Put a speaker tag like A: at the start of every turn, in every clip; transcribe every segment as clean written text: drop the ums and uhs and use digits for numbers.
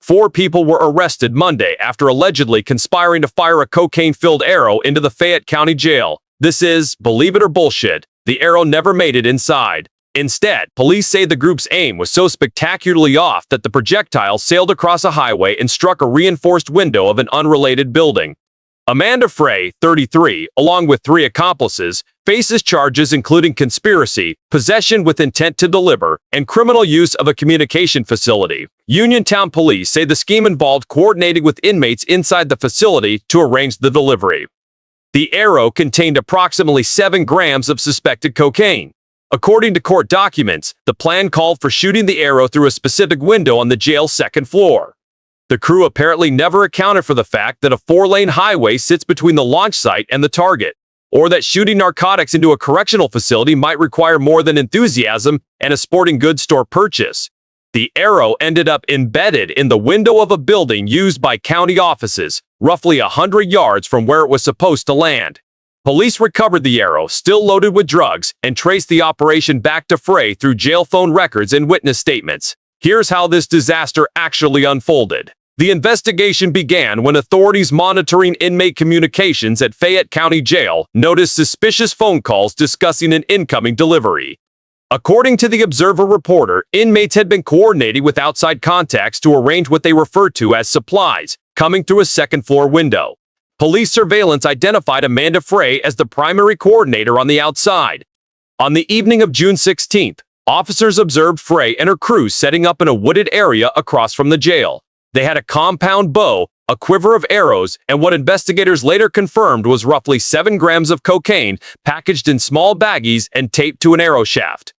A: 4 people were arrested Monday after allegedly conspiring to fire a cocaine-filled arrow into the Fayette County Jail. This is, believe it or bullshit, the arrow never made it inside. Instead, police say the group's aim was so spectacularly off that the projectile sailed across a highway and struck a reinforced window of an unrelated building. Amanda Frey, 33, along with 3 accomplices, faces charges including conspiracy, possession with intent to deliver, and criminal use of a communication facility. Uniontown police say the scheme involved coordinating with inmates inside the facility to arrange the delivery. The arrow contained approximately 7 grams of suspected cocaine. According to court documents, the plan called for shooting the arrow through a specific window on the jail's 2nd floor. The crew apparently never accounted for the fact that a 4-lane highway sits between the launch site and the target, or that shooting narcotics into a correctional facility might require more than enthusiasm and a sporting goods store purchase. The arrow ended up embedded in the window of a building used by county offices, roughly 100 yards from where it was supposed to land. Police recovered the arrow, still loaded with drugs, and traced the operation back to Frey through jail phone records and witness statements. Here's how this disaster actually unfolded. The investigation began when authorities monitoring inmate communications at Fayette County Jail noticed suspicious phone calls discussing an incoming delivery. According to the Observer reporter, inmates had been coordinating with outside contacts to arrange what they referred to as supplies, coming through a 2nd-floor window. Police surveillance identified Amanda Frey as the primary coordinator on the outside. On the evening of June 16th, officers observed Frey and her crew setting up in a wooded area across from the jail. They had a compound bow, a quiver of arrows, and what investigators later confirmed was roughly 7 grams of cocaine packaged in small baggies and taped to an arrow shaft.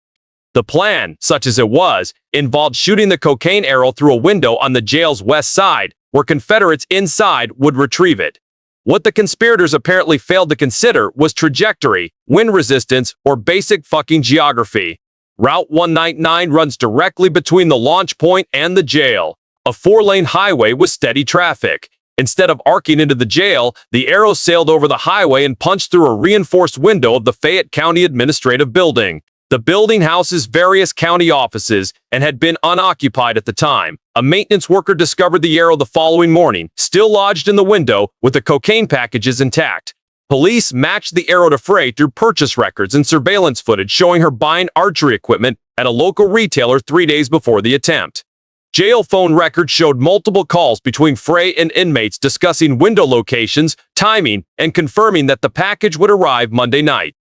A: The plan, such as it was, involved shooting the cocaine arrow through a window on the jail's west side, where Confederates inside would retrieve it. What the conspirators apparently failed to consider was trajectory, wind resistance, or basic fucking geography. Route 199 runs directly between the launch point and the jail, a 4-lane highway with steady traffic. Instead of arcing into the jail, the arrow sailed over the highway and punched through a reinforced window of the Fayette County Administrative Building. The building houses various county offices and had been unoccupied at the time. A maintenance worker discovered the arrow the following morning, still lodged in the window, with the cocaine packages intact. Police matched the arrow to Frey through purchase records and surveillance footage showing her buying archery equipment at a local retailer 3 days before the attempt. Jail phone records showed multiple calls between Frey and inmates discussing window locations, timing, and confirming that the package would arrive Monday night.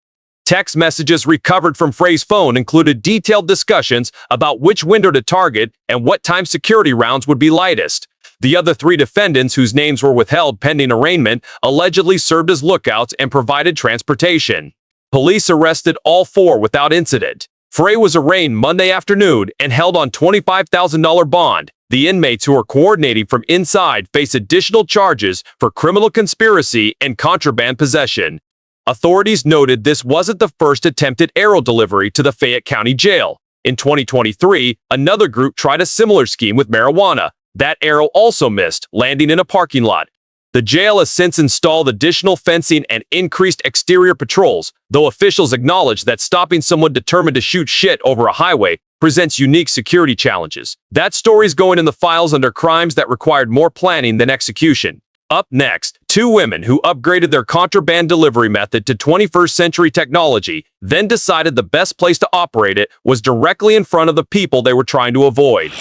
A: Text messages recovered from Frey's phone included detailed discussions about which window to target and what time security rounds would be lightest. The other 3 defendants, whose names were withheld pending arraignment, allegedly served as lookouts and provided transportation. Police arrested all 4 without incident. Frey was arraigned Monday afternoon and held on $25,000 bond. The inmates who are coordinating from inside face additional charges for criminal conspiracy and contraband possession. Authorities noted this wasn't the first attempted arrow delivery to the Fayette County Jail. In 2023, another group tried a similar scheme with marijuana. That arrow also missed, landing in a parking lot. The jail has since installed additional fencing and increased exterior patrols, though officials acknowledge that stopping someone determined to shoot shit over a highway presents unique security challenges. That story's going in the files under crimes that required more planning than execution. Up next, 2 women who upgraded their contraband delivery method to 21st century technology, then decided the best place to operate it was directly in front of the people they were trying to avoid.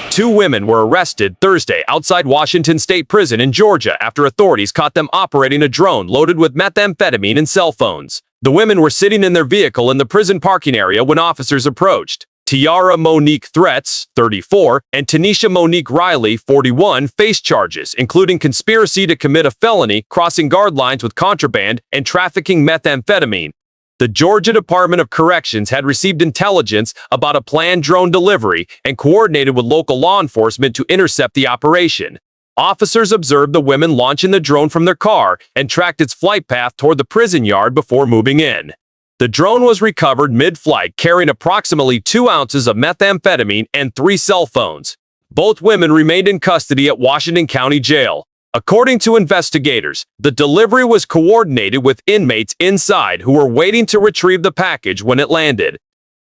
A: 2 women were arrested Thursday outside Washington State Prison in Georgia after authorities caught them operating a drone loaded with methamphetamine and cell phones. The women were sitting in their vehicle in the prison parking area when officers approached. Tiara Monique Threats, 34, and Tanisha Monique Riley, 41, faced charges, including conspiracy to commit a felony, crossing guard lines with contraband, and trafficking methamphetamine. The Georgia Department of Corrections had received intelligence about a planned drone delivery and coordinated with local law enforcement to intercept the operation. Officers observed the women launching the drone from their car and tracked its flight path toward the prison yard before moving in. The drone was recovered mid-flight, carrying approximately 2 ounces of methamphetamine and 3 cell phones. Both women remained in custody at Washington County Jail. According to investigators, the delivery was coordinated with inmates inside who were waiting to retrieve the package when it landed.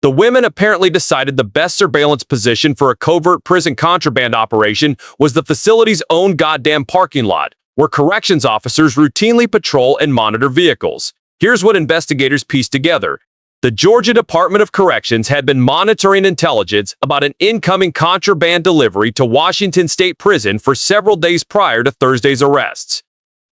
A: The women apparently decided the best surveillance position for a covert prison contraband operation was the facility's own goddamn parking lot, where corrections officers routinely patrol and monitor vehicles. Here's what investigators pieced together. The Georgia Department of Corrections had been monitoring intelligence about an incoming contraband delivery to Washington State Prison for several days prior to Thursday's arrests.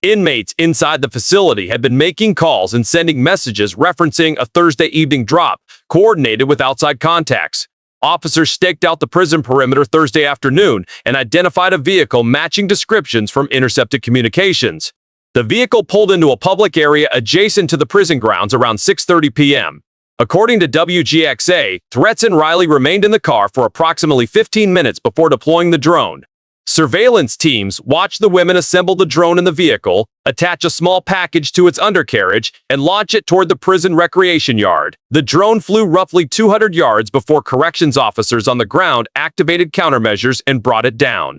A: Inmates inside the facility had been making calls and sending messages referencing a Thursday evening drop, coordinated with outside contacts. Officers staked out the prison perimeter Thursday afternoon and identified a vehicle matching descriptions from intercepted communications. The vehicle pulled into a public area adjacent to the prison grounds around 6:30 p.m. According to WGXA, Threats and Riley remained in the car for approximately 15 minutes before deploying the drone. Surveillance teams watched the women assemble the drone in the vehicle, attach a small package to its undercarriage, and launch it toward the prison recreation yard. The drone flew roughly 200 yards before corrections officers on the ground activated countermeasures and brought it down.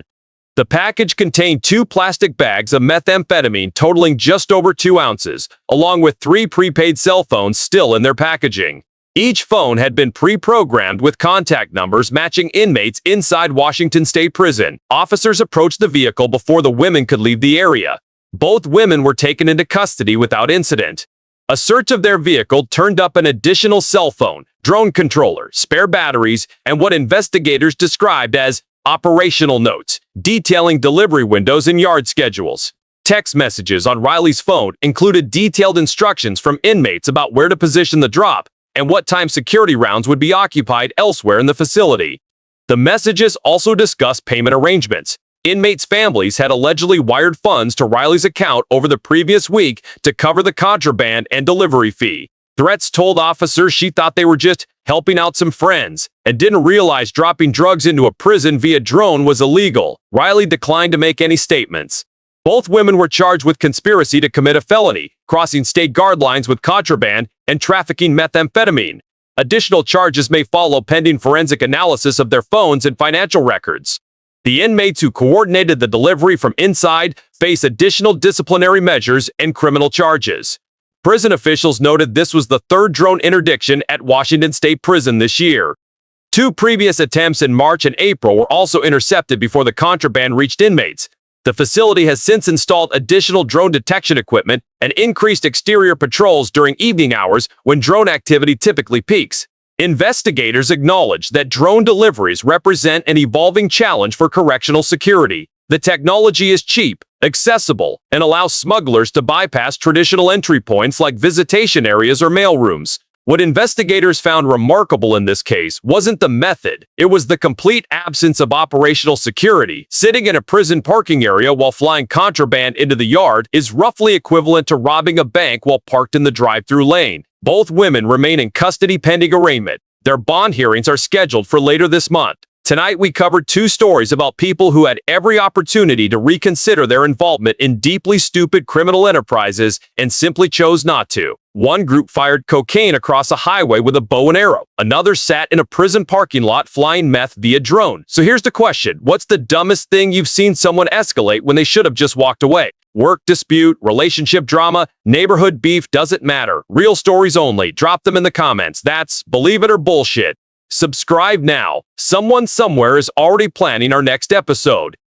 A: The package contained 2 plastic bags of methamphetamine totaling just over 2 ounces, along with 3 prepaid cell phones still in their packaging. Each phone had been pre-programmed with contact numbers matching inmates inside Washington State Prison. Officers approached the vehicle before the women could leave the area. Both women were taken into custody without incident. A search of their vehicle turned up an additional cell phone, drone controller, spare batteries, and what investigators described as operational notes, detailing delivery windows and yard schedules. Text messages on Riley's phone included detailed instructions from inmates about where to position the drop and what time security rounds would be occupied elsewhere in the facility. The messages also discussed payment arrangements. Inmates' families had allegedly wired funds to Riley's account over the previous week to cover the contraband and delivery fee. Threats told officers she thought they were just helping out some friends and didn't realize dropping drugs into a prison via drone was illegal. Riley declined to make any statements. Both women were charged with conspiracy to commit a felony, crossing state guard lines with contraband, and trafficking methamphetamine. Additional charges may follow pending forensic analysis of their phones and financial records. The inmates who coordinated the delivery from inside face additional disciplinary measures and criminal charges. Prison officials noted this was the 3rd drone interdiction at Washington State Prison this year. 2 previous attempts in March and April were also intercepted before the contraband reached inmates. The facility has since installed additional drone detection equipment and increased exterior patrols during evening hours when drone activity typically peaks. Investigators acknowledge that drone deliveries represent an evolving challenge for correctional security. The technology is cheap, accessible, and allows smugglers to bypass traditional entry points like visitation areas or mailrooms. What investigators found remarkable in this case wasn't the method, it was the complete absence of operational security. Sitting in a prison parking area while flying contraband into the yard is roughly equivalent to robbing a bank while parked in the drive-through lane. Both women remain in custody pending arraignment. Their bond hearings are scheduled for later this month. Tonight we covered 2 stories about people who had every opportunity to reconsider their involvement in deeply stupid criminal enterprises and simply chose not to. One group fired cocaine across a highway with a bow and arrow. Another sat in a prison parking lot flying meth via drone. So here's the question. What's the dumbest thing you've seen someone escalate when they should have just walked away? Work dispute, relationship drama, neighborhood beef, doesn't matter. Real stories only. Drop them in the comments. That's Believe It or Bullshit. Subscribe now. Someone somewhere is already planning our next episode.